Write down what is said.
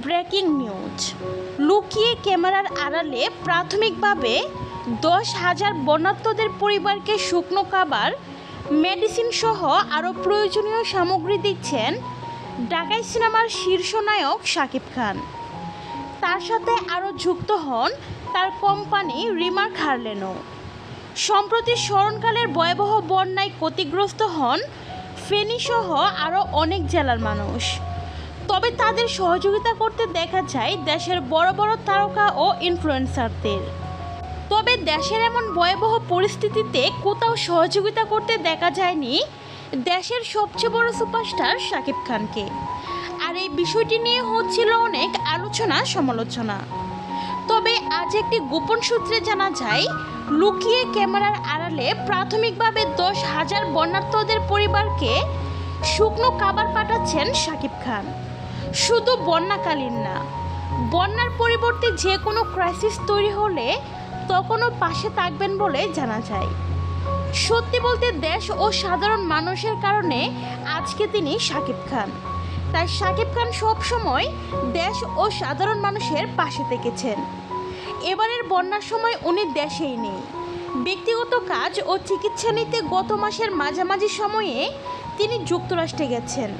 Breaking news. লুকিয়ে ক্যামেরার আড়ালে প্রাথমিকভাবে 10,000 বন্যার্তদের পরিবারকে শুকনো খাবার, মেডিসিন সহ আরও প্রয়োজনীয় সামগ্রী দিচ্ছেন ঢাকাই সিনেমার শীর্ষ নায়ক শাকিব খান। তার সাথে আরও যুক্ত হন তার কোম্পানি রিমার্ক হারলেনও। সম্প্রতি স্মরণকালের ভয়াবহ বন্যায় ক্ষতিগ্রস্ত হন ফেনীসহ আরও অনেক জেলার মানুষ। তবে তাদের সহযোগিতা করতে দেখা যায় দেশের বড় বড় তারকা ও ইনফ্লুয়েন্সারদের। তবে দেশের এমন ভয়াবহ পরিস্থিতিতে কোথাও সহযোগিতা করতে দেখা যায়নি দেশের সবচেয়ে বড় সুপারস্টার শাকিব খানকে। আর এই বিষয়টি নিয়ে হচ্ছিল অনেক আলোচনা সমালোচনা। তবে আজ একটি গোপন সূত্রে জানা যায়, লুকিয়ে ক্যামেরার আড়ালে প্রাথমিকভাবে 10,000 বন্যার্তদের পরিবারকে শুকনো খাবার পাঠাচ্ছেন শাকিব খান। শুধু বন্যাকালীন না, বন্যার পরিবর্তে যে কোনো ক্রাইসিস তৈরি হলে তখনও পাশে থাকবেন বলে জানা যায়। সত্যি বলতে দেশ ও সাধারণ মানুষের কারণে আজকে তিনি শাকিব খান। তাই শাকিব খান সবসময় দেশ ও সাধারণ মানুষের পাশে থেকেছেন। এবারের বন্যার সময় উনি দেশেই নেই। ব্যক্তিগত কাজ ও চিকিৎসা নিতে গত মাসের মাঝামাঝি সময়ে তিনি যুক্তরাষ্ট্রে গেছেন।